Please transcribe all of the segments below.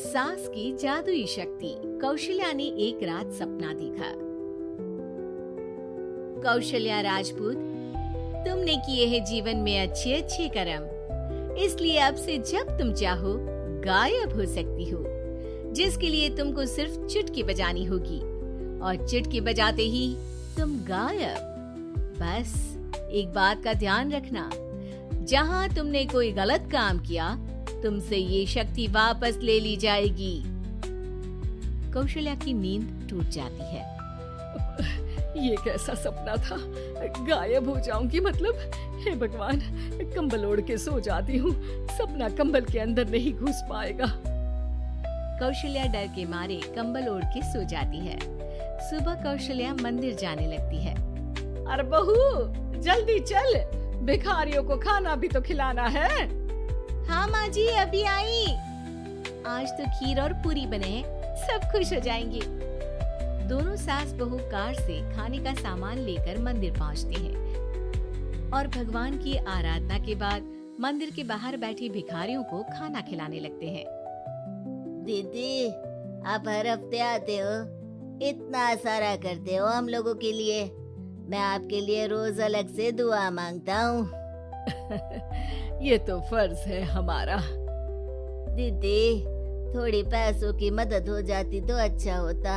सास की जादुई शक्ति। कौशल्या ने एक रात सपना देखा। कौशल्या राजपूत, तुमने किए हैं जीवन में अच्छे अच्छे कर्म, इसलिए अब से जब तुम चाहो गायब हो सकती हो, जिसके लिए तुमको सिर्फ चुटकी बजानी होगी और चुटकी बजाते ही तुम गायब। बस एक बात का ध्यान रखना, जहाँ तुमने कोई गलत काम किया तुमसे ये शक्ति वापस ले ली जाएगी। कौशल्या की नींद टूट जाती है। ये कैसा सपना था? गायब हो जाऊंगी मतलब? हे भगवान, कंबल ओढ़ के सो जाती हूँ, सपना कंबल के अंदर नहीं घुस पाएगा। कौशल्या डर के मारे कंबल ओढ़ के सो जाती है। सुबह कौशल्या मंदिर जाने लगती है। अरे बहू, जल्दी चल, भिखारियों को खाना भी तो खिलाना है। हाँ माँ जी, अभी आई। आज तो खीर और पूरी बने हैं, सब खुश हो जाएंगे। दोनों सास बहू कार से खाने का सामान लेकर मंदिर पहुँचते हैं और भगवान की आराधना के बाद मंदिर के बाहर बैठे भिखारियों को खाना खिलाने लगते हैं। दीदी, आप हर हफ्ते आते हो, इतना सारा करते हो हम लोगों के लिए। मैं आपके लिए रोज अलग से दुआ मांगता हूँ। ये तो फर्ज है हमारा। दीदी, थोड़ी पैसों की मदद हो जाती तो अच्छा होता।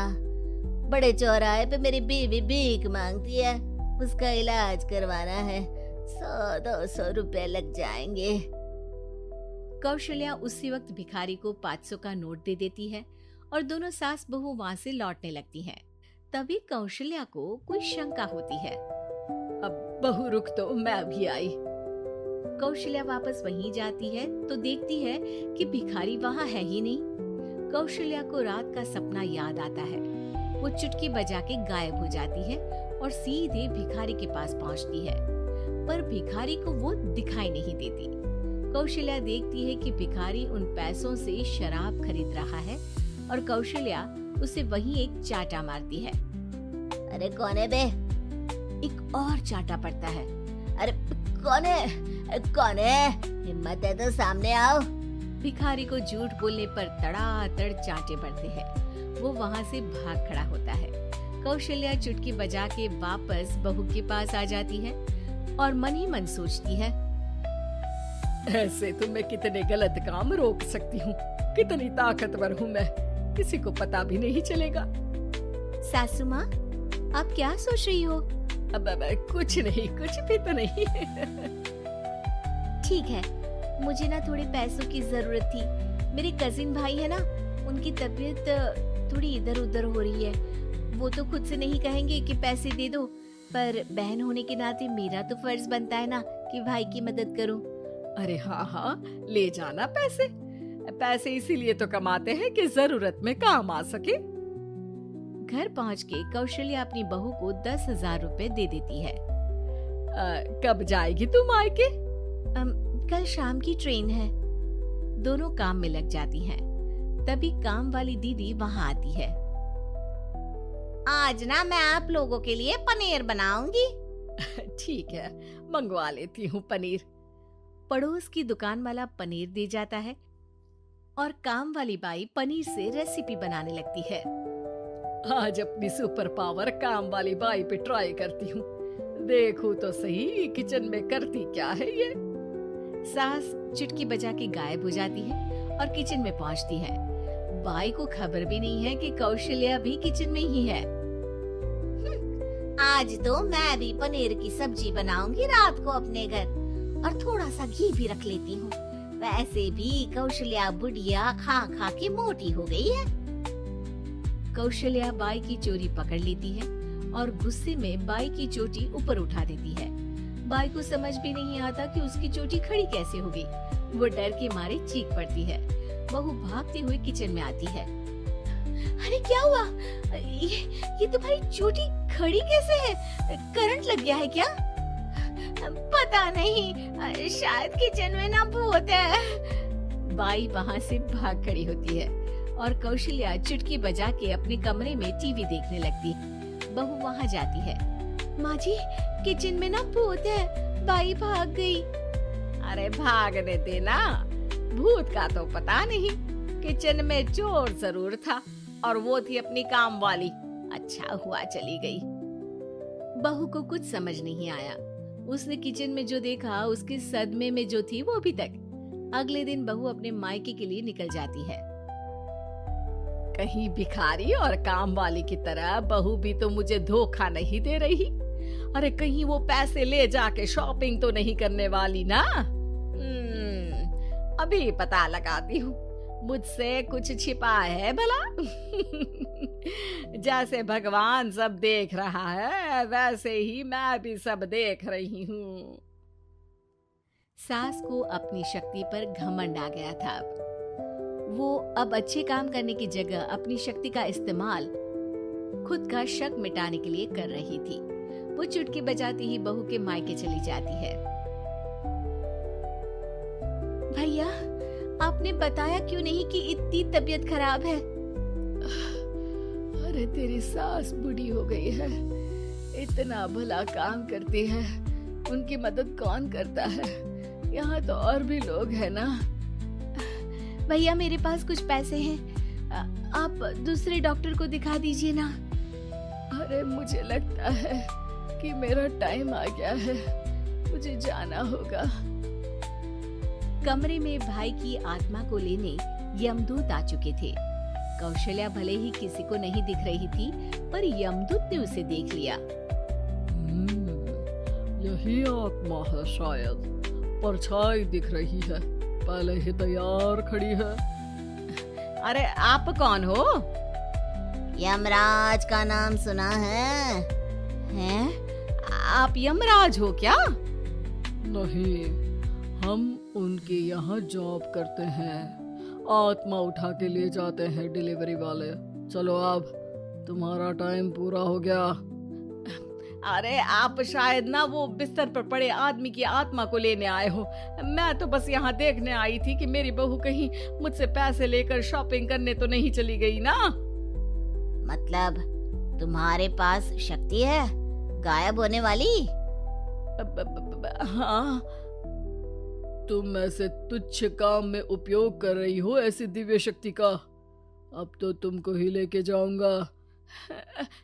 बड़े चौराहे पे मेरी बीवी भीख मांगती है, उसका इलाज करवाना है, 100-200 रुपए लग जाएंगे। कौशल्या उसी वक्त भिखारी को 500 का नोट दे देती है और दोनों सास बहू वहाँ से लौटने लगती हैं। तभी कौशल्या को कोई शंका होती है। अब बहू रुक, तो मैं अभी आई। कौशल्या वापस वहीं जाती है तो देखती है कि भिखारी वहाँ है ही नहीं। कौशल्या को रात का सपना याद आता है। वो चुटकी बजा के गायब हो जाती है और सीधे भिखारी के पास पहुँचती है, पर भिखारी को वो दिखाई नहीं देती। कौशल्या देखती है कि भिखारी उन पैसों से शराब खरीद रहा है और कौशल्या उसे वहीं एक चाटा मारती है। अरे कौन है बे? एक और चाटा पड़ता है। अरे कौन है? कौन है? हिम्मत है तो सामने आओ। भिखारी को झूठ बोलने पर तड़ातड़ चांटे पड़ते हैं। वो वहाँ से भाग खड़ा होता है। कौशल्या चुटकी बजा के वापस बहू के पास आ जाती है और मन ही मन सोचती है, ऐसे तो मैं कितने गलत काम रोक सकती हूँ, कितनी ताकतवर हूँ मैं, किसी को पता भी नहीं चलेगा। सासू माँ, आप क्या सोच रही हो? अब कुछ नहीं, कुछ भी तो नहीं। ठीक है, मुझे ना थोड़े पैसों की जरूरत थी। मेरे कजिन भाई है ना, उनकी तबीयत थोड़ी इधर उधर हो रही है। वो तो खुद से नहीं कहेंगे कि पैसे दे दो, पर बहन होने के नाते मेरा तो फर्ज बनता है ना कि भाई की मदद करूं। अरे हाँ, ले जाना पैसे। पैसे इसीलिए तो कमाते हैं कि जरूरत में काम आ सके। घर पहुँच के कौशल्या अपनी बहू को 10,000 रुपए दे देती है। कब जाएगी तुम मायके? कल शाम की ट्रेन है। दोनों काम में लग जाती हैं। तभी काम वाली दीदी वहाँ आती है। आज ना मैं आप लोगों के लिए पनीर बनाऊंगी। ठीक है, मंगवा लेती हूँ पनीर। पड़ोस की दुकान वाला पनीर दे जाता है और काम वाली बाई पनीर से रेसिपी बनाने लगती है। आज अपनी सुपर पावर काम वाली बाई पे ट्राई करती हूँ, देखो तो सही किचन में करती क्या है ये। सास चुटकी बजा के गायब हो जाती है और किचन में पहुंचती है। बाई को खबर भी नहीं है कि कौशल्या भी किचन में ही है। आज तो मैं भी पनीर की सब्जी बनाऊंगी रात को अपने घर, और थोड़ा सा घी भी रख लेती हूँ। वैसे भी कौशल्या बुढ़िया खा खा के मोटी हो गई है। कौशल्या बाई की चोरी पकड़ लेती है और गुस्से में बाई की चोटी ऊपर उठा देती है। बाई को समझ भी नहीं आता कि उसकी चोटी खड़ी कैसे हो गई। वो डर के मारे चीख पड़ती है। बहू भागते हुए किचन में आती है। अरे क्या हुआ? ये तुम्हारी चोटी खड़ी कैसे है? करंट लग गया है क्या? पता नहीं, शायद किचन में ना भूत है। बाई वहाँ से भाग खड़ी होती है और कौशल्या चुटकी बजा के अपने कमरे में टीवी देखने लगती। बहू वहाँ जाती है। माँ जी, किचन में ना भूत है, बाई भाग गई। अरे भागने देना, भूत का तो पता नहीं, किचन में चोर जरूर था और वो थी अपनी काम वाली। अच्छा हुआ चली गई। बहू को कुछ समझ नहीं आया। उसने किचन में जो देखा उसके सदमे में जो थी वो अभी तक। अगले दिन बहू अपने मायके के लिए निकल जाती है। कहीं भिखारी और काम वाली की तरह बहू भी तो मुझे धोखा नहीं दे रही। अरे कहीं वो पैसे ले जाके शॉपिंग तो नहीं करने वाली ना। अभी पता लगाती हूँ मुझसे कुछ छिपा है भला। जैसे भगवान सब देख रहा है वैसे ही मैं भी सब देख रही हूँ। सास को अपनी शक्ति पर घमंड आ गया था। वो अब अच्छे काम करने की जगह अपनी शक्ति का इस्तेमाल खुद का शक मिटाने के लिए कर रही थी। वो चुटकी बजाती ही बहू के मायके चली जाती है। भैया, आपने बताया क्यों नहीं कि इतनी तबीयत खराब है? अरे तेरी सास बूढ़ी हो गई है, इतना भला काम करती है, उनकी मदद कौन करता है? यहाँ तो और भी लोग हैं ना। भैया मेरे पास कुछ पैसे हैं, आप दूसरे डॉक्टर को दिखा दीजिए ना। अरे मुझे लगता है कि मेरा टाइम आ गया है, मुझे जाना होगा। कमरे में भाई की आत्मा को लेने यमदूत आ चुके थे। कौशल्या भले ही किसी को नहीं दिख रही थी, पर यमदूत ने उसे देख लिया। यही आत्मा है शायद, परछाई दिख रही है, पहले ही तैयार खड़ी है। अरे आप कौन हो? यमराज का नाम सुना है? हैं? आप यमराज हो क्या? नहीं, हम उनके यहाँ जॉब करते हैं, आत्मा उठा के ले जाते हैं डिलीवरी वाले। चलो अब तुम्हारा टाइम पूरा हो गया। अरे आप शायद ना वो बिस्तर पर पड़े आदमी की आत्मा को लेने आए हो। मैं तो बस यहाँ देखने आई थी कि मेरी बहू कहीं मुझसे पैसे लेकर शॉपिंग करने तो नहीं चली गई ना। मतलब तुम्हारे पास शक्ति है गायब होने वाली? हाँ। तुम ऐसे तुच्छ काम में उपयोग कर रही हो ऐसी दिव्य शक्ति का। अब तो तुमको ही लेके जाऊंगा।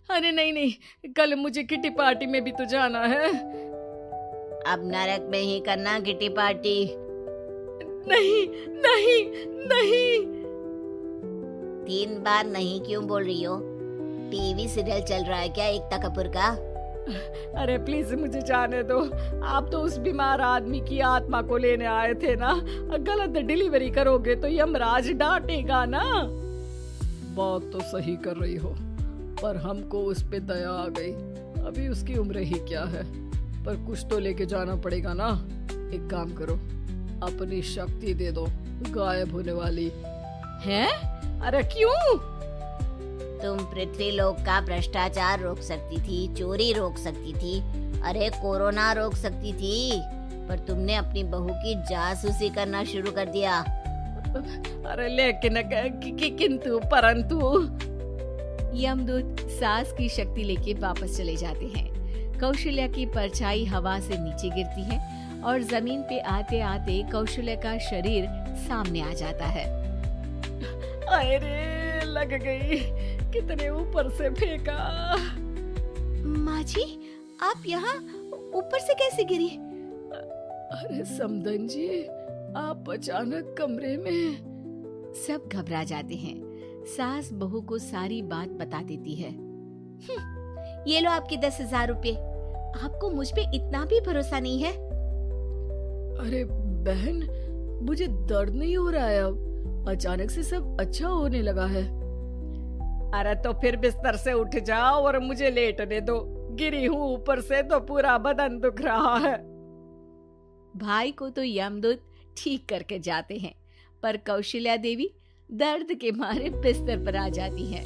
अरे नहीं, कल मुझे किटी पार्टी में भी तो जाना है। अब नरक में ही करना किटी पार्टी। नहीं नहीं नहीं। 3 बार नहीं क्यों बोल रही हो? टीवी सीरियल चल रहा है क्या एकता कपूर का? अरे प्लीज मुझे जाने दो। आप तो उस बीमार आदमी की आत्मा को लेने आए थे ना। गलत डिलीवरी करोगे तो यमराज डांटेगा ना। बात तो सही कर रही हो, पर हमको उस पे दया आ गई। अभी उसकी उम्र ही क्या है, पर कुछ तो लेके जाना पड़ेगा ना। एक काम करो, अपनी शक्ति दे दो गायब होने वाली। हैं? अरे क्यों? तुम पृथ्वी लोक का भ्रष्टाचार रोक सकती थी, चोरी रोक सकती थी, अरे कोरोना रोक सकती थी, पर तुमने अपनी बहू की जासूसी करना शुरू कर दिया। अरे लेकिन किंतु परंतु। यमदूत सास की शक्ति लेके वापस चले जाते हैं। कौशल्या की परछाई हवा से नीचे गिरती है और जमीन पे आते आते कौशल्या का शरीर सामने आ जाता है। अरे लग गई, कितने ऊपर से फेंका। माँ जी, आप यहाँ ऊपर से कैसे गिरी? अरे समधन जी, आप अचानक कमरे में। सब घबरा जाते हैं। सास बहू को सारी बात बता देती है। ये लो आपके 10,000 रुपए। आपको मुझ पे इतना भी भरोसा नहीं है? अरे बहन, मुझे दर्द नहीं हो रहा है, अब अचानक से सब अच्छा होने लगा है। अरे तो फिर बिस्तर से उठ जाओ और मुझे लेटने दो। गिरी हूँ ऊपर से तो पूरा बदन दुख रहा है। भाई को तो यमदूत ठीक करके जाते हैं, पर कौशल्या देवी दर्द के मारे बिस्तर पर आ जाती हैं।